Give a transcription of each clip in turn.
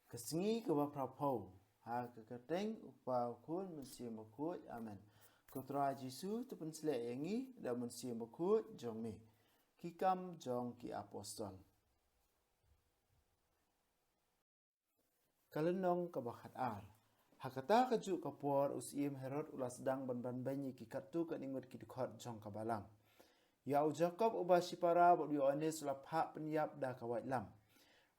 Kesengi ke baprapau. Ha keteng upau kun mensia makut. Amen. Kutra Yesus tu penselek yangi dan mensia makut jong mi. Kikam jong ki apostol. Kalenong kabakat ar. Hakata kaju kapor usim Herod ulas sedang ban banyi ki katu kaningut ki dikot jong kabalang. Ya Jacob ubasi para bak Yohanes ulap hak penyap dah kawat lam.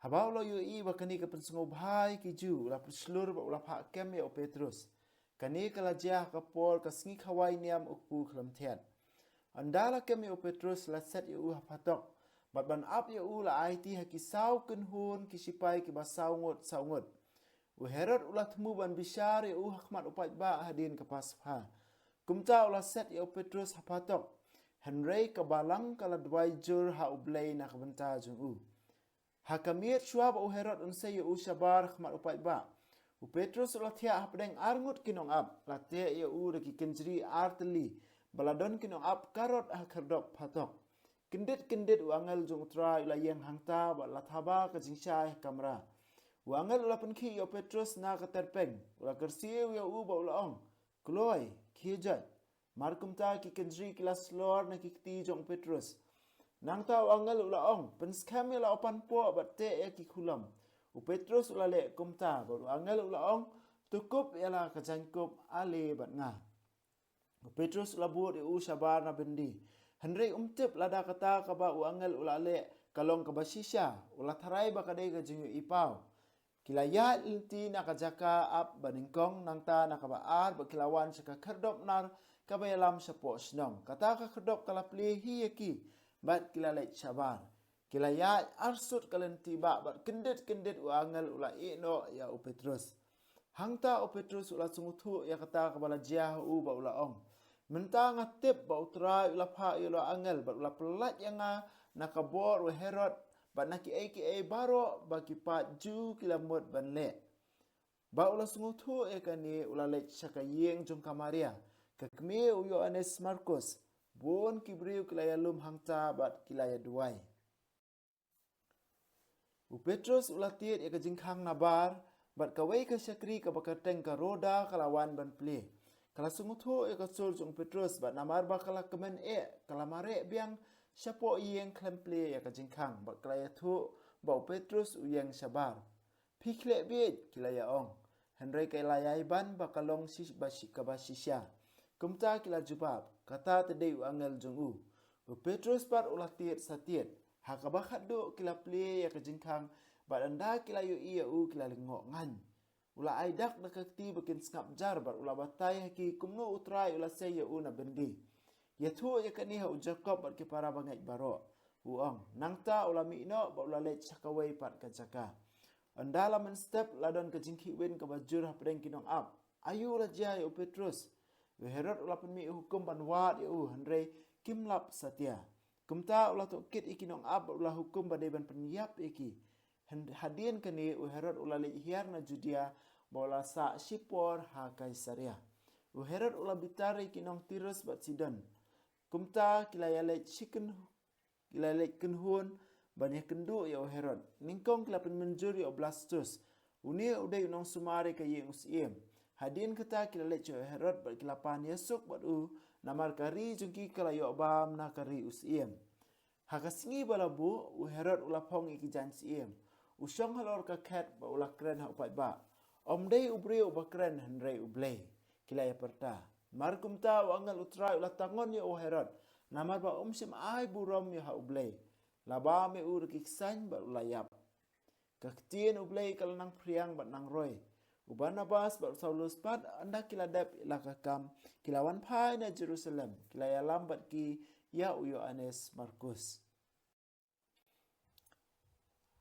Habau lo yui bakani ke pensengo bahai ki ju ulap selur bak ulap hak kem ya Petrus. Kani kalajah kapor kasengi kawai niam ukpu kelam tiat. Andala kem ya Petrus la set ya patok. Bat ban ap ya la IT hakisau kenhun kisipai ki basau ngot. Herod ulah temu ban bishar ya hakmat upai ba hadin ke pasha. Kumta ulah set ya Petrus hapatok. Henry kabalang kala dwai jur ha ublay na kabenta jung Hakamiet syuab Herod unsay ya shabar khmat upai ba. Petrus ulah tia hapdeng arngut kinong ap. Latia ya daki kenjri arteli. Baladon kinong ap karot hakardok patok. Kendit uangal jung utra ulah yang hangta ba lathaba kajingshay kamera. Uangal ulah penki ya Petrus na katerpeng. Ulah kersiu ya ba ulah ong. Kloy, kijat. Markum ta ki kenjri kilas lor na kikti jong Petrus. Nang tahu angal ula ong, penskam la opan po batte ya ki kulam. Petrus ula le kumta, baru angal ula ong, tukup ialah kejangkup ale bat nga. Petrus ula buat sabar na bendi. Henry umtip lada kata kaba angal ula le kalong kabasisya, ula tarai bakadai kejengyu ipau. Kilayat inti nakajaka ap baningkong nang ta nakabaar bakilawan saka kerdop nar kabayalam sapo senong. Kata ka kerdop kalapli hiyaki. Bat kilalait sabar. Kilayat arsut kalen tiba bat kendit uangal ula ino ya Petrus. Hangta Petrus ula sungutu ya kata kabala jiah ba ula ong. Menta ngatip ba utrai ula pa ula angal bat ula pelat yang nakabor Herod bat naki baro ba kipat ju kilamut ban le. Ba ula sungutu ya kani ula leit syakayeng jong kamaria. Kakmi Yohanes Markus. Bon kibriu kilaya lum hangta bat kilaya duai. Petrus ulatiet ya kejingkang nabar bat kawai ke syakri ke bakateng ke roda kalawan ban ple. Kala sungutho ya kasul jong Petrus bat namar bakala kemen kala mare biang syapo iyeng klemple ya kejingkang bat kilaya thu bau Petrus uyeng sabar. Pikle bit kilaya ong. Henry kilaya iban bakalong sis basik kabasisya. Kumta kila jubab, kata tadai angal jung Petrus par ulah tiet satiet. Hakabakat do kila ple ya kejengkang, bat anda kila yu iya kila lingok ngan. Ulah aidak nakakti bikin skap jar bar ulah batai haki kumno utrai ulah saya na bendi. Ya tu ya kani Jacob bat kipara bangai baro. Uang, nangta ulah mi'no bat ulah leit sakawai pat kajaka. Anda la step ladon kejengki win kabajur hapdeng kinong ap. Ayu raja ya Petrus. Herod ulah penmi hukum panwat Henry kimlap satya. Kumta ulah tokit ikinong ab ulah hukum badai ban penyap iki. Hadien kani Herod ulah lihiar na Judea bola sa sipor ha Kaisaria. Herod ulah bitar ikinong Tirus bat Sidon. Kumta kilayalait chicken kilayalait kenhun banyak kendu ya Herod. Ningkong kilapen menjur ya Blastus. Uni udai unong sumari kayeng usiem. Hadin kata kila lecho Herod bat kilapan Yesuk bat namar kari jungki kala bam na kari usiem. Hakasingi balabu Herod ulapong iki jansiem. Usyong halor kaket ba ulah keren ha upat ba. Omdei ubri ubakren Henry ublay. Kila ya perta. Markum ta wangal utrai ulah tangon ya Herod. Namar ba sim ai buram ya ha ublay. Laba me urikiksan bat ulah yap. Kaktien ublay kala nang priang bat nang roy. Barnabas bat Saulus pat anda kiladap ilakakam kilawan pai na Jerusalem kilaya lambat ki ya Yohanes Markus.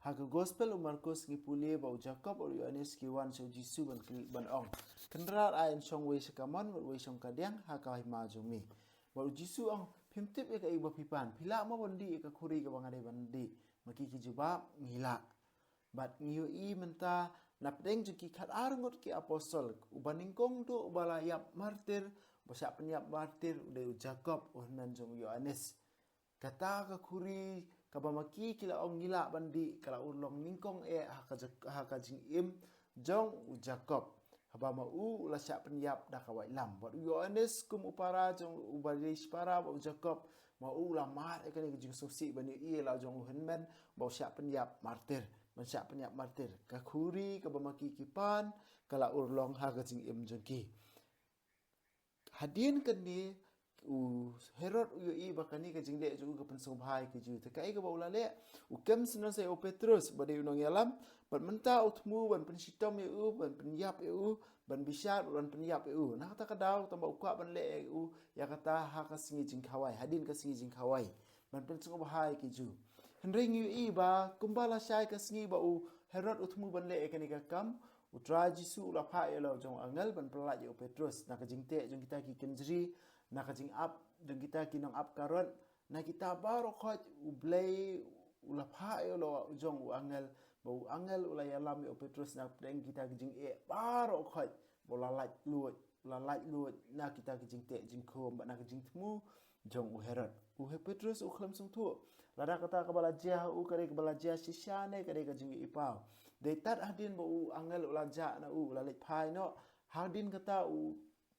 Haga gospel Markus ngipuli bau Jacob o Yohanes kiwan so Jisu ban ong. Kendrar ayan song wei sekaman wei song kadiang haka hima jumi. Bau Jisu ong pimtip ya ka iba pipan pila ma bondi ka kuri ka bangade bandi maki ki jubab ngila. Bat ngiu menta napdeng juki kat arngut ki apostol ubaningkong do ubalayap martir basyak penyap martir udah Jacob nan jong Yohanes kata ka kuri kabamaki kila ong ngila bandi kala ulong ningkong hakajing im jong u Jacob habama u la sya penyap da kawai lam bot Yohanes kum upara jong u balish para ba Jacob ma u la mar ekani jing sosi bani i la jong u henmen ba sya penyap martir man sya penyap martir ka khuri kabamaki kipan kala ulong hakajing im jongki hadin kani u Herod u i bakani ka jingle ju ka pensong bhai ki ju ta kai ka baula le u kem sna se o Petrus bade unong yalam ban menta utmu ban pensitom u ban penyap u ban bisyar ban penyap u nah kata kadau tamba ukwa ban le u ya kata ha ka singi jing khawai hadin ka singi jing khawai ban pensong bhai ki ju henring u i ba kumbala syai ka singi ba u Herod utmu ban le kani ka kam utra jisu la pha elo jong angal ban pala je Petrus nak jingte jong kita ki kenjri nak jing up jong kita ki nong up karon na kita baro khoj ublei ula pha elo jong u angal bau angal ula yalam yo Petrus nak deng kita ki jing baro khoj bola laj luot na kita ki jingte jing khom ba nak jing tmu jong u Herod u Petrus u khlam sung thu lada kata kabala jia u kare kabala jia sishane kare ka jing ipau dei tat hadin bo u angel ula ja na u la lek phai no hadin kata u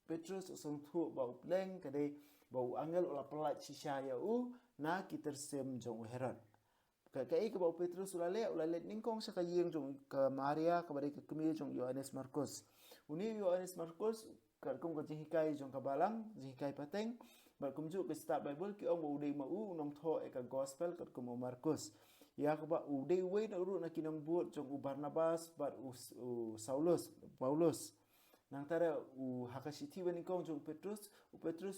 Petrus song thu ba u pleng kade bo u angel ula pelat shisha ya u na kitersem jong Herod ka kai ka bo Petrus ula le ningkong sa kayeng jong ka Maria ka bari ka kemi jong Yohanes Markus uni Yohanes Markus ka kum ka jihikai jong ka balang jihikai pateng bar kumju ke start Bible ki ong bo dei ma u nong tho e ka gospel ka kum Markus ya ba u dei we na ru na kinong buat jong u Barnabas bar u Paulus nang tara u hakasiti bani kong jong Petrus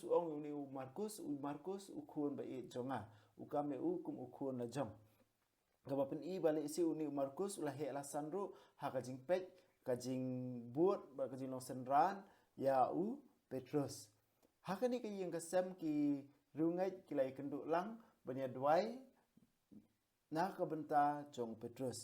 u ong u Markus u khun ba e jonga u kame u kum u khun la jong ka pen i bale isi u ni Markus la he la sanru hakajing pek kajing buat ba kajing long senran ya u Petrus hakani ka yeng ka sem ki rungai kilai kenduk lang banya duai na ka benta jong Petrus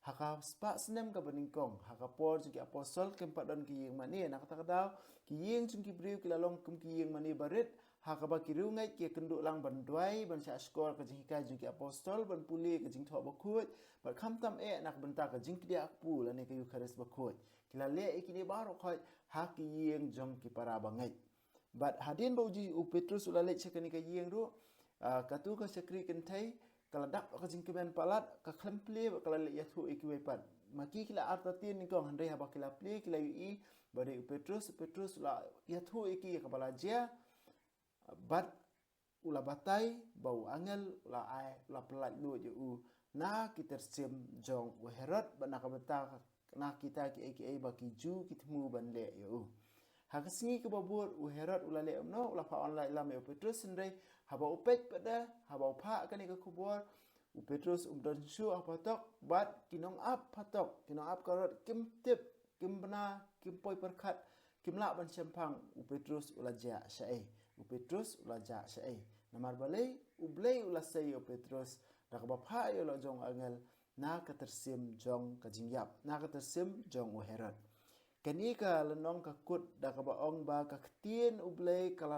haka spa senem ka beningkong haka por jong apostol kempat don ki yeng mani na kata kadau ki yeng jong ki briu ki lalong kum ki yeng mani barit haka ba ki rungai ki kenduk lang ban duai ban sya skor ka jing hikai jong ki apostol ban puli ka jing tho bakut bar kham tam na ka benta ka jing ki akpu la ne ka Eucharis bakut kila le ikini baro khoi haki yeng jong ki para bangai but hadin bauji u Petrus ula le chekani ka yeng ru katu ka sekri kentai kala dak ka jing kemen palat ka klemple kala le yathu ikiwe pat maki kila artatin ni kong handai haba kila ple kila ui bari Petrus la yathu iki ka bala jia bat ula batai bau angel ula ai ula pelat lu je u na kitersim jong u Herod bana ka beta na kita ki aka baki ju kitmu ban le yo hakasingi ke babur u Herod ula le no ula pa online lam yo Petrus sendai haba upet pada haba upa kani ke kubur u Petrus don shu apa tok bat kinong ap patok kinong ap karot kim tip kim bena kim poi perkat kim la ban sempang u Petrus ula ja syai u Petrus ula ja syai namar balai u blai ula sai u Petrus dak bapa yo lo jong angel na ka tersim jong ka jingyap na ka tersim jong u Herod kani ka lenong ka kut da ka baong ba ka ktien ublei kala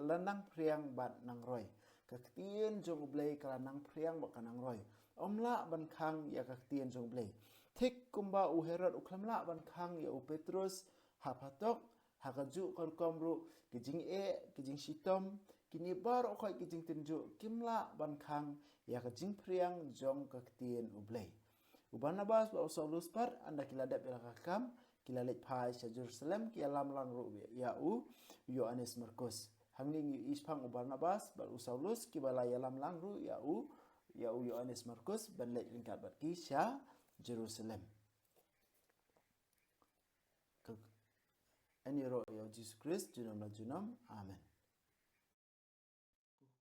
lanang priang bat nang roy ka ktien jong ublei kala nang priang ba kanang roy omla ban khang ya ka ktien jong ublei thik kumba u Herod u khlamla ban khang ya u Petrus ha phatok ha ka ju kon komru kijing kijing sitom kini bar o khoi kijing tinju kimla ban khang ya ka jing priang jong ka ktien ublei u Barnabas ba Saulus par anda kiladap ya ka kam kila lek pai sa Jerusalem ki alam lang ru ya u Yohanes Markus hangning ispang u Barnabas ba u Saulus ki bala alam lang ru ya u Yohanes Markus ban lek lingkat bat ki sa Jerusalem ani ro ya Jesus Christ junam amen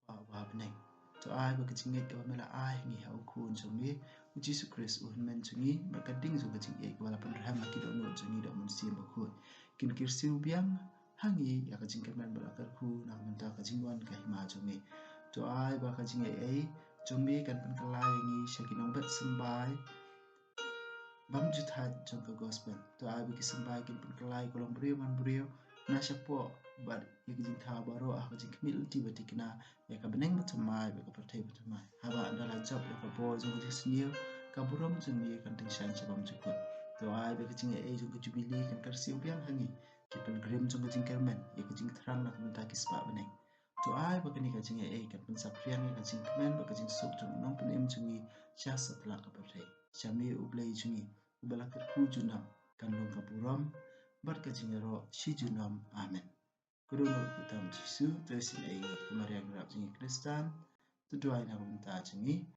wa benai to ai ba kicingit ka mela ai ngi hau kun chungi Jesus Christ men chungi ba kading zo kicing e wala pan raham ki do no chungi do mun sim ba khu kin kirsiu biang hangi ya kicing ka men bala kar khu na menta ka jingwan ka hima chungi to ai ba kicing e chungi kan pan kalai ngi shakinong bet sembai bam juthat jong ka gospel to ai ba ki sembai kin pan kalai kolong brio man brio na siapo bad ikijing tha baro ah kajing kmil ti bati kena ya ka beneng betamai be ka pertai betamai haba adalah job ya ka bo jong kajing senior ka buram jong ni kan ting shan chabam jukut to ai be kajing e jong ka jubili kan karsiu biang hangi ki pen grim jong kajing kermen ya kajing terang na kan ta kispa beneng to ai ba kani kajing e kan pen sapriang ya kajing kemen ba kajing sok jong nong pen em jong ni sya satla ka pertai syami ublai jong ni ubala ku junam kan long ka buram bar kajing ro si junam amen Kuduno kutam Jisu tersin ai kemarian rap jingi Kristan tuduai na bunta jingi